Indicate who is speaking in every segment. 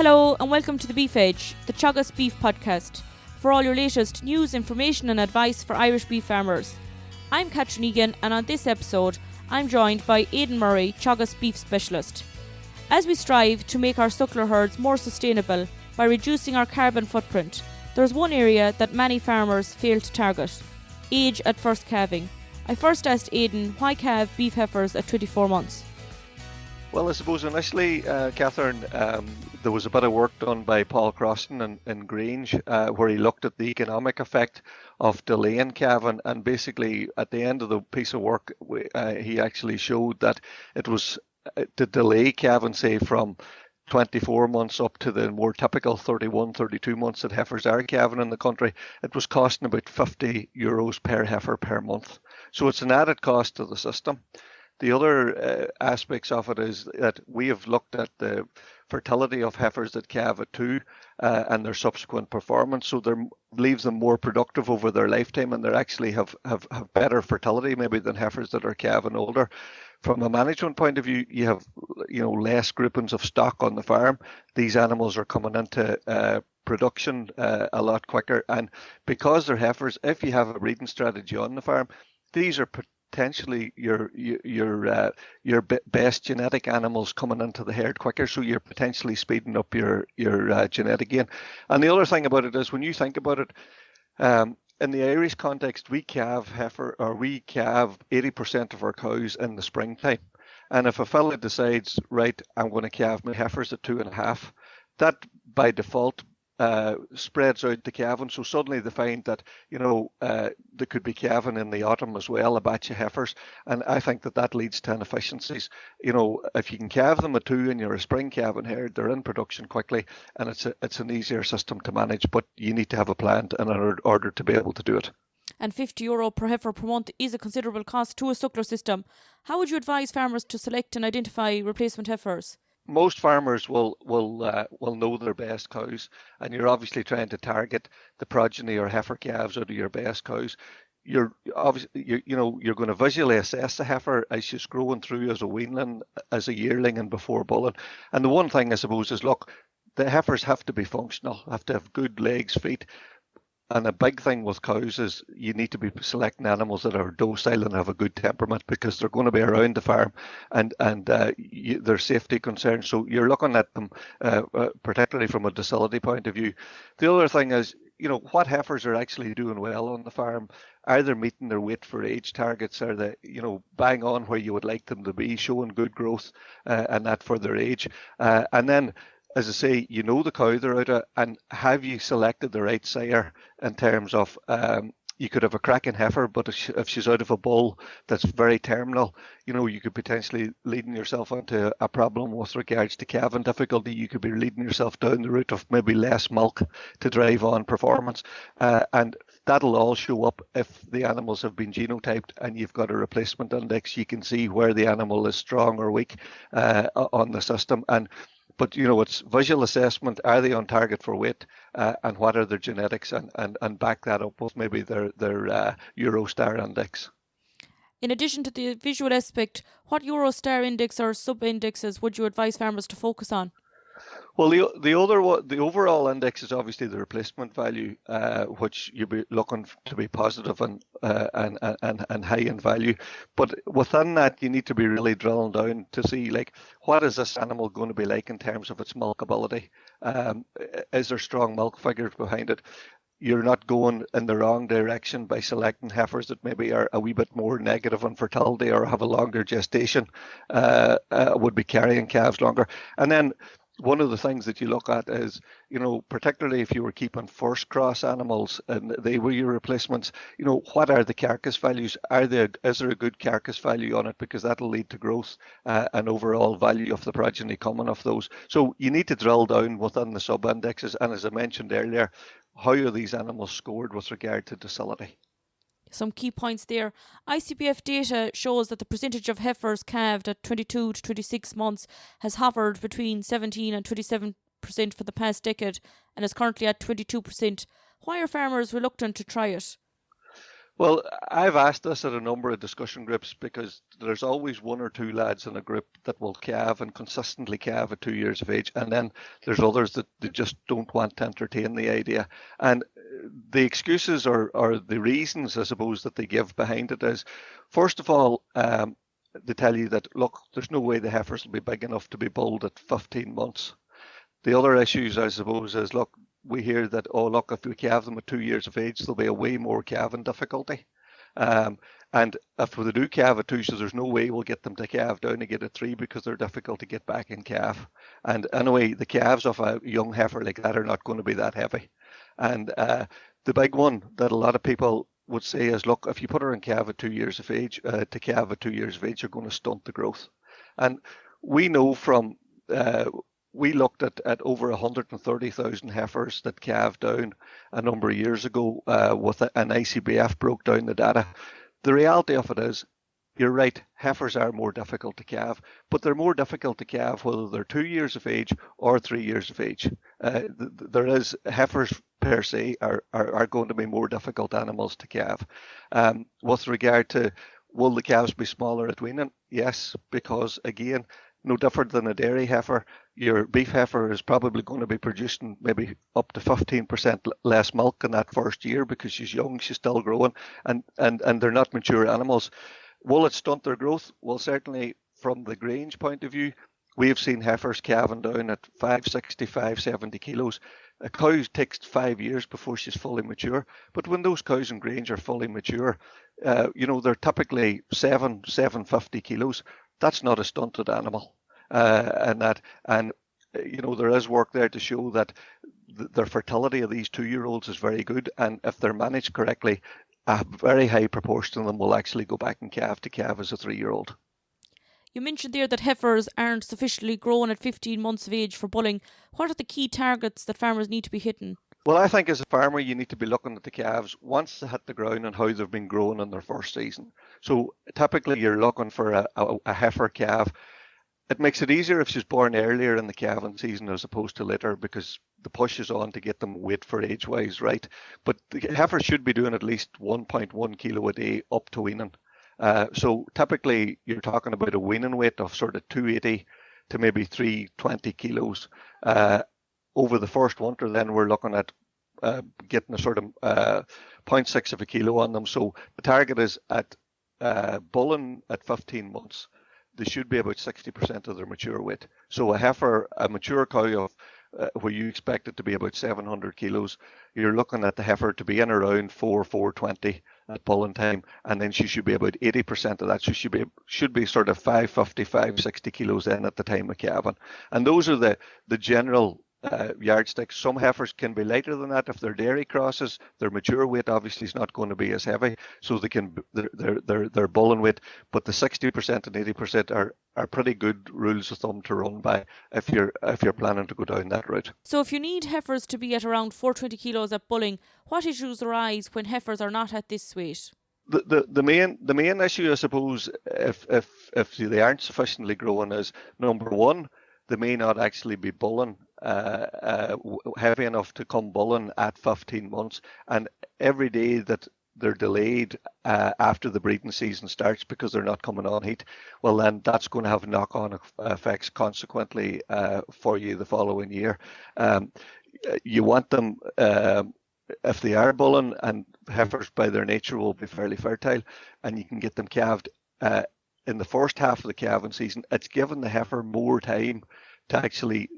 Speaker 1: Hello and welcome to the Beef Edge, the Teagasc Beef Podcast, for all your latest news, information and advice for Irish beef farmers. I'm Catherine Egan, and on this episode I'm joined by Aidan Murray, Teagasc Beef Specialist. As we strive to make our suckler herds more sustainable by reducing our carbon footprint, there's one area that many farmers fail to target: age at first calving. I first asked Aidan why calve beef heifers at 24 months.
Speaker 2: Well, I suppose initially, Catherine, there was a bit of work done by Paul Crossan in Grange where he looked at the economic effect of delaying calving, and basically at the end of the piece of work he actually showed that it was to delay calving, say from 24 months up to the more typical 31, 32 months that heifers are calving in the country, it was costing about €50 per heifer per month. So it's an added cost to the system. The other aspects of it is that we have looked at the fertility of heifers that calve at 2 and their subsequent performance. So that leaves them more productive over their lifetime, and they actually have better fertility maybe than heifers that are calving older. From a management point of view, you have less groupings of stock on the farm. These animals are coming into production a lot quicker, and because they're heifers, if you have a breeding strategy on the farm, these are potentially your best genetic animals coming into the herd quicker, so you're potentially speeding up your genetic gain. And the other thing about it is, when you think about it, in the Irish context, we calve 80% of our cows in the springtime. And if a fella decides, right, I'm going to calve my heifers at 2.5, that by default spreads out the calving. So suddenly they find that they could be calving in the autumn as well, a batch of heifers, and I think that leads to inefficiencies. If you can calve them at 2 and you're a spring calving herd, they're in production quickly, and it's an easier system to manage, but you need to have a plan in order to be able to do it.
Speaker 1: And €50 per heifer per month is a considerable cost to a suckler system. How would you advise farmers to select and identify replacement heifers?
Speaker 2: Most farmers will know their best cows, and you're obviously trying to target the progeny or heifer calves out of your best cows. You're going to visually assess the heifer as she's growing through as a weanling, as a yearling, and before bulling. And the one thing I suppose is, look, the heifers have to be functional, have to have good legs, feet. And a big thing with cows is you need to be selecting animals that are docile and have a good temperament, because they're going to be around the farm and there's safety concerns. So you're looking at them particularly from a docility point of view. The other thing is, what heifers are actually doing well on the farm? Are they meeting their weight for age targets? Are they, bang on where you would like them to be, showing good growth and that for their age? And then, as I say, the cow they're out of, and have you selected the right sire in terms of, you could have a cracking heifer, but if she's out of a bull that's very terminal, you could potentially leading yourself into a problem with regards to calving difficulty. You could be leading yourself down the route of maybe less milk to drive on performance. And that'll all show up if the animals have been genotyped and you've got a replacement index. You can see where the animal is strong or weak on the system. But it's visual assessment. Are they on target for weight, and what are their genetics, and back that up with maybe their Eurostar index.
Speaker 1: In addition to the visual aspect, what Eurostar index or sub-indexes would you advise farmers to focus on?
Speaker 2: Well, the overall index is obviously the replacement value, which you'll be looking to be positive and high in value. But within that, you need to be really drilling down to see, like, what is this animal going to be like in terms of its milkability? Is there strong milk figures behind it? You're not going in the wrong direction by selecting heifers that maybe are a wee bit more negative on fertility or have a longer gestation, would be carrying calves longer. And then one of the things that you look at is, particularly if you were keeping first cross animals and they were your replacements, what are the carcass values? Is there a good carcass value on it? Because that'll lead to growth and overall value of the progeny coming off those. So you need to drill down within the sub-indexes. And as I mentioned earlier, how are these animals scored with regard to docility?
Speaker 1: Some key points there. ICBF data shows that the percentage of heifers calved at 22 to 26 months has hovered between 17 and 27% for the past decade and is currently at 22%. Why are farmers reluctant to try it?
Speaker 2: Well, I've asked this at a number of discussion groups because there's always one or two lads in a group that will calve and consistently calve at 2 years of age, and then there's others that they just don't want to entertain the idea. And the excuses or the reasons, I suppose, that they give behind it is, first of all, they tell you that, look, there's no way the heifers will be big enough to be bulled at 15 months. The other issues, I suppose, is, look, we hear that, oh, look, if we calve them at 2 years of age, there'll be a way more calving difficulty. And if we do calve at 2, so there's no way we'll get them to calve down again at 3 because they're difficult to get back in calf. And anyway, the calves of a young heifer like that are not going to be that heavy. And the big one that a lot of people would say is, look, if you put her in calf at 2 years of age, to calve at 2 years of age, you're going to stunt the growth. And we know from we looked at over 130,000 heifers that calved down a number of years ago with an ICBF broke down the data. The reality of it is, you're right, heifers are more difficult to calve, but they're more difficult to calve whether they're 2 years of age or 3 years of age. There is, heifers per se are going to be more difficult animals to calve. With regard to, will the calves be smaller at weaning? Yes, because again, no different than a dairy heifer, your beef heifer is probably going to be producing maybe up to 15% less milk in that first year because she's young, she's still growing, and they're not mature animals. Will it stunt their growth? Well, certainly from the Grange point of view, we've seen heifers calving down at 560, 570 kilos. A cow takes 5 years before she's fully mature, but when those cows in Grange are fully mature, they're typically 750 kilos. That's not a stunted animal. There is work there to show that their fertility of these 2-year-olds is very good, and if they're managed correctly, a very high proportion of them will actually go back and calve to calve as a 3-year-old.
Speaker 1: You mentioned there that heifers aren't sufficiently grown at 15 months of age for bulling. What are the key targets that farmers need to be hitting?
Speaker 2: Well, I think as a farmer, you need to be looking at the calves once they hit the ground and how they've been growing in their first season. So typically you're looking for a heifer calf. It makes it easier if she's born earlier in the calving season as opposed to later because the push is on to get them weight for age-wise, right? But the heifer should be doing at least 1.1 kilo a day up to weaning. So typically you're talking about a weaning weight of sort of 280 to maybe 320 kilos. Over the first winter, then we're looking at getting a sort of 0.6 of a kilo on them. So the target is at bulling at 15 months. They should be about 60% of their mature weight. So a mature cow of where you expect it to be about 700 kilos, you're looking at the heifer to be in around 420 at bulling time, and then she should be about 80% of that. So she should be sort of 550, 560 kilos in at the time of calving. And those are the general yardsticks. Some heifers can be lighter than that if they're dairy crosses. Their mature weight obviously is not going to be as heavy, so they're bulling weight. But the 60% and 80% are pretty good rules of thumb to run by if you're planning to go down that route.
Speaker 1: So if you need heifers to be at around 420 kilos at bulling, what issues arise when heifers are not at this weight?
Speaker 2: The main issue, I suppose, if they aren't sufficiently growing, is number one, they may not actually be bulling heavy enough to come bulling at 15 months, and every day that they're delayed after the breeding season starts because they're not coming on heat, well then that's going to have knock-on effects consequently for you the following year. You want them, if they are bulling, and heifers by their nature will be fairly fertile, and you can get them calved in the first half of the calving season, it's given the heifer more time to actually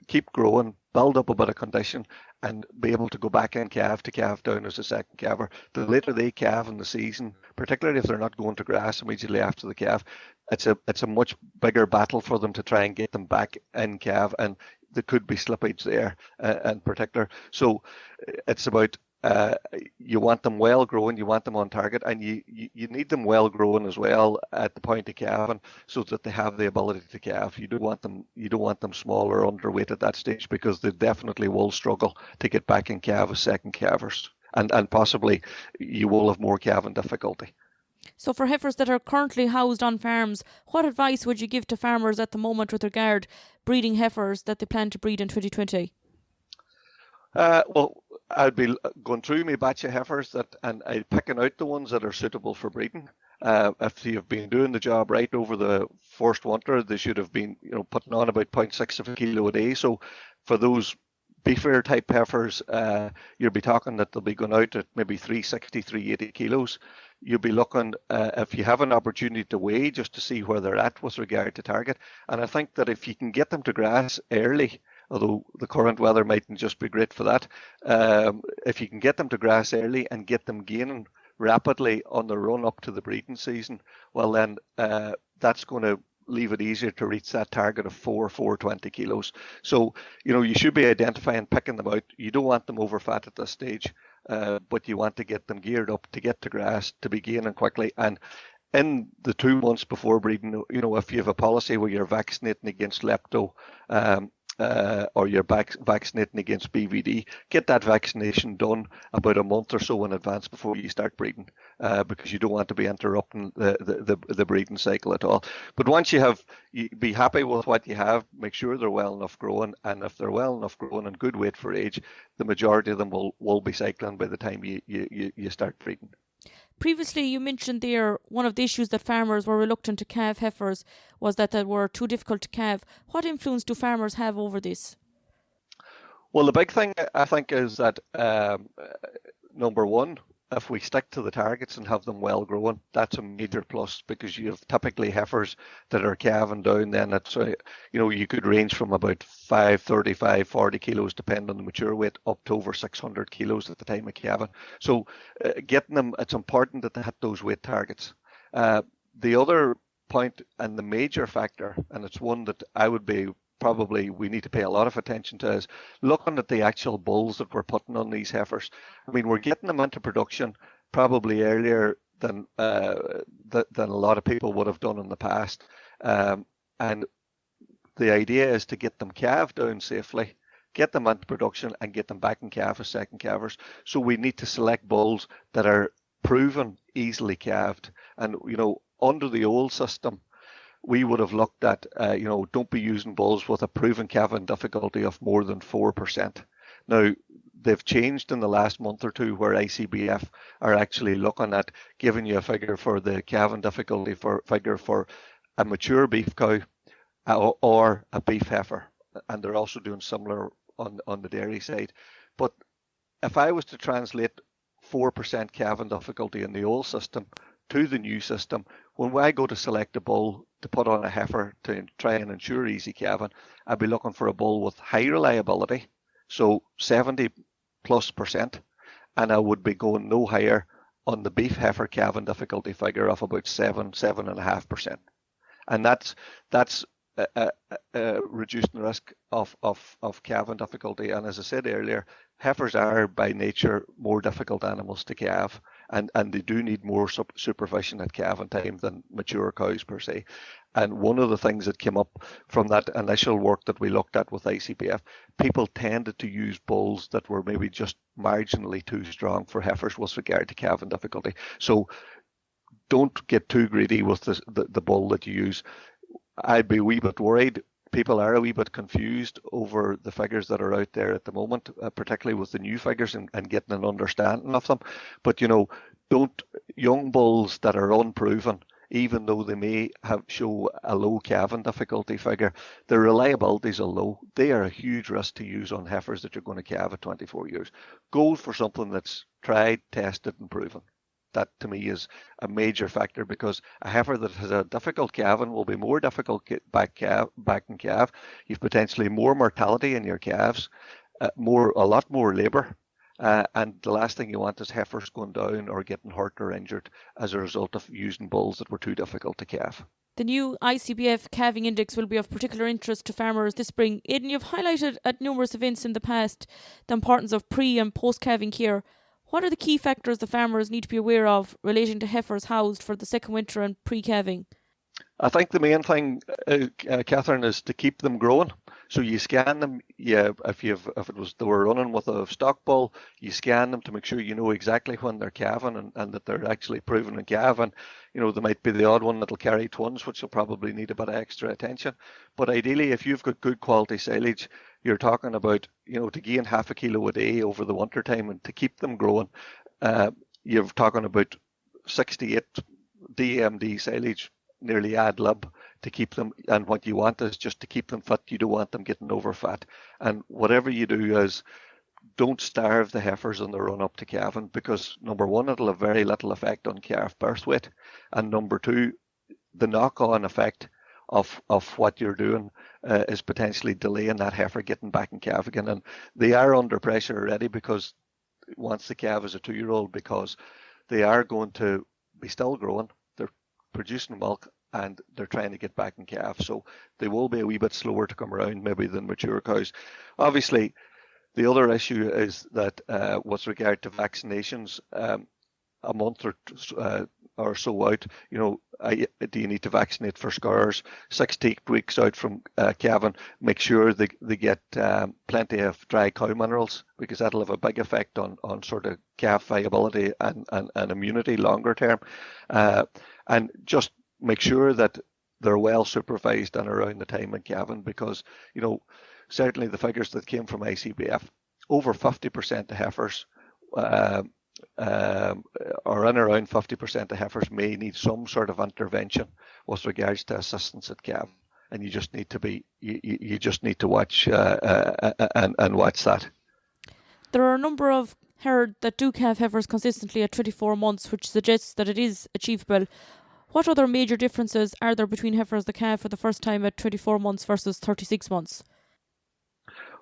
Speaker 2: keep growing, build up a bit of condition, and be able to go back and calve down as a second calver. The later they calve in the season, particularly if they're not going to grass immediately after the calf, it's a much bigger battle for them to try and get them back in calve, and there could be slippage there in particular. So it's about you want them well grown, you want them on target, and you need them well grown as well at the point of calving so that they have the ability to calve. You don't want them small or underweight at that stage because they definitely will struggle to get back in calve as second calvers, and possibly you will have more calving difficulty.
Speaker 1: So for heifers that are currently housed on farms, what advice would you give to farmers at the moment with regard breeding heifers that they plan to breed in 2020?
Speaker 2: Well, I'd be going through my batch of heifers and I'd picking out the ones that are suitable for breeding. If you've been doing the job right over the first winter, they should have been, putting on about 0.6 of a kilo a day. So for those beefier type heifers, you'll be talking that they'll be going out at maybe 360, 380 kilos. You'll be looking, if you have an opportunity to weigh, just to see where they're at with regard to target. And I think that if you can get them to grass early, although the current weather mightn't just be great for that, if you can get them to grass early and get them gaining rapidly on the run up to the breeding season, well then that's going to leave it easier to reach that target of 420 kilos. So, you should be identifying, picking them out. You don't want them over fat at this stage, but you want to get them geared up to get to grass, to be gaining quickly. And in the 2 months before breeding, if you have a policy where you're vaccinating against lepto, or you're vaccinating against BVD, get that vaccination done about a month or so in advance before you start breeding, because you don't want to be interrupting the breeding cycle at all. But once you be happy with what you have, make sure they're well enough growing, and if they're well enough growing and good weight for age, the majority of them will be cycling by the time you start breeding.
Speaker 1: Previously, you mentioned there one of the issues that farmers were reluctant to calve heifers was that they were too difficult to calve. What influence do farmers have over this?
Speaker 2: Well, the big thing I think is that number one, if we stick to the targets and have them well growing, that's a major plus, because you have typically heifers that are calving down. Then it's you could range from about 535, 40 kilos, depending on the mature weight, up to over 600 kilos at the time of calving. So getting them, it's important that they hit those weight targets. The other point and the major factor, and it's one that I would be probably we need to pay a lot of attention to, is looking at the actual bulls that we're putting on these heifers. I mean, we're getting them into production probably earlier than a lot of people would have done in the past. And the idea is to get them calved down safely, get them into production, and get them back in calf as second calvers. So we need to select bulls that are proven easily calved. And, under the old system, we would have looked at, don't be using bulls with a proven calving difficulty of more than 4%. Now, they've changed in the last month or two, where ICBF are actually looking at giving you a figure for the calving difficulty figure for a mature beef cow or a beef heifer. And they're also doing similar on the dairy side. But if I was to translate 4% calving difficulty in the old system to the new system, when I go to select a bull to put on a heifer to try and ensure easy calving, I'd be looking for a bull with high reliability, so 70+%, and I would be going no higher on the beef heifer calving difficulty figure of about 7.5%, and that's reducing the risk of calving difficulty. And as I said earlier, heifers are by nature more difficult animals to calve, and they do need more supervision at calving time than mature cows per se. And one of the things that came up from that initial work that we looked at with ICBF, people tended to use bulls that were maybe just marginally too strong for heifers with regard to calving difficulty. So don't get too greedy with the bull that you use. I'd be a wee bit worried. People are a wee bit confused over the figures that are out there at the moment, particularly with the new figures and getting an understanding of them. But, don't young bulls that are unproven, even though they may show a low calving difficulty figure, their reliability is low. They are a huge risk to use on heifers that you're going to calve at 24 years. Go for something that's tried, tested and proven. That to me is a major factor, because a heifer that has a difficult calving will be more difficult back in calf. You've potentially more mortality in your calves, a lot more labour, and the last thing you want is heifers going down or getting hurt or injured as a result of using bulls that were too difficult to calve.
Speaker 1: The new ICBF calving index will be of particular interest to farmers this spring. Aidan, you've highlighted at numerous events in the past the importance of pre- and post-calving care. What are the key factors the farmers need to be aware of relating to heifers housed for the second winter and pre-calving?
Speaker 2: I think the main thing, Catherine, is to keep them growing. So you scan them. Yeah, if they were running with a stock bull, you scan them to make sure you know exactly when they're calving and that they're actually proven in calving. There might be the odd one that'll carry twins, which will probably need a bit of extra attention. But ideally, if you've got good quality silage, you're talking about, to gain half a kilo a day over the winter time and to keep them growing, you're talking about 68 DMD silage nearly ad lib to keep them. And what you want is just to keep them fit. You don't want them getting over fat. And whatever you do is don't starve the heifers on the run up to calving, because number one, it'll have very little effect on calf birth weight, and number two, the knock-on effect of what you're doing is potentially delaying that heifer getting back in calf again. And they are under pressure already, because once the calf is a 2-year-old, because they are going to be still growing, they're producing milk, and they're trying to get back in calf. So they will be a wee bit slower to come around maybe than mature cows. Obviously, the other issue is that with regard to vaccinations, a month or so out, do you need to vaccinate for scars? 6 to 8 weeks out from calving, make sure they get plenty of dry cow minerals, because that'll have a big effect on sort of calf viability and immunity longer term. And just make sure that they're well supervised and around the time in calving, because, certainly the figures that came from ICBF, over 50% of heifers or in around 50% of heifers may need some sort of intervention with regards to assistance at calving, and you just need to watch and watch that.
Speaker 1: There are a number of herd that do calve heifers consistently at 24 months, which suggests that it is achievable. What other major differences are there between heifers that calve for the first time at 24 months versus 36 months?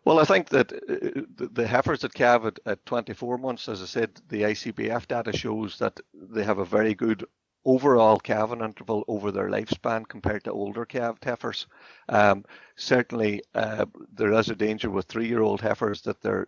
Speaker 2: Well, I think that the heifers that calve at 24 months, as I said, the ICBF data shows that they have a very good overall calving interval over their lifespan compared to older calved heifers. Certainly, there is a danger with 3-year-old heifers that they're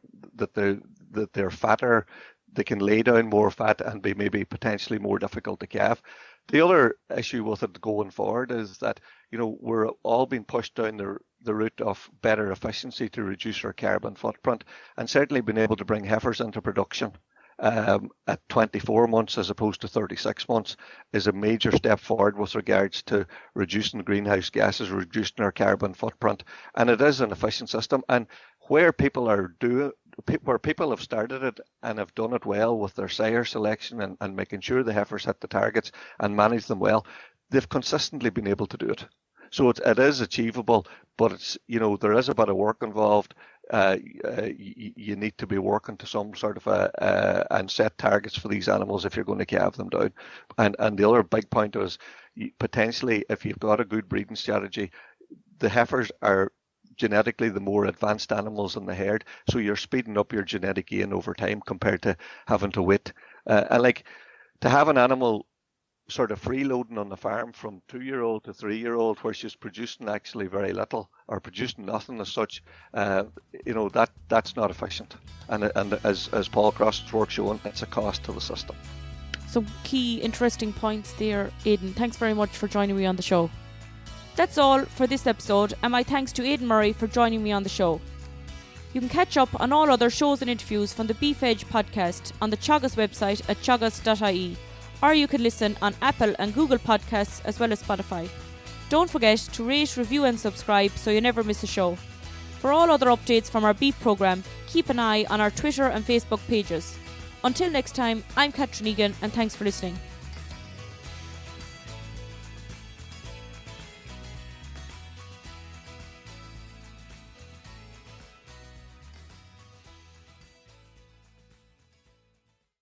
Speaker 2: fatter, they can lay down more fat and be maybe potentially more difficult to calve. The other issue with it going forward is that, we're all being pushed down the route of better efficiency to reduce our carbon footprint, and certainly being able to bring heifers into production at 24 months as opposed to 36 months is a major step forward with regards to reducing greenhouse gases, reducing our carbon footprint, and it is an efficient system. And where people have started it and have done it well with their sire selection and making sure the heifers hit the targets and manage them well, they've consistently been able to do it. So it is achievable, but it's, there is a bit of work involved. You need to be working to some sort of and set targets for these animals if you're going to calve them down. And the other big point is, potentially, if you've got a good breeding strategy, the heifers are genetically the more advanced animals in the herd, so you're speeding up your genetic gain over time compared to having to wait. And like to have an animal sort of freeloading on the farm from 2-year-old to 3-year-old, where she's producing actually very little or producing nothing as such, that's not efficient. And as Paul Cross's work showing, it's a cost to the system.
Speaker 1: Some key interesting points there, Aidan. Thanks very much for joining me on the show. That's all for this episode, and my thanks to Aidan Murray for joining me on the show. You can catch up on all other shows and interviews from the Beef Edge podcast on the Teagasc website at teagasc.ie, or you can listen on Apple and Google Podcasts as well as Spotify. Don't forget to rate, review and subscribe so you never miss a show. For all other updates from our beef programme, keep an eye on our Twitter and Facebook pages. Until next time, I'm Catherine Egan, and thanks for listening.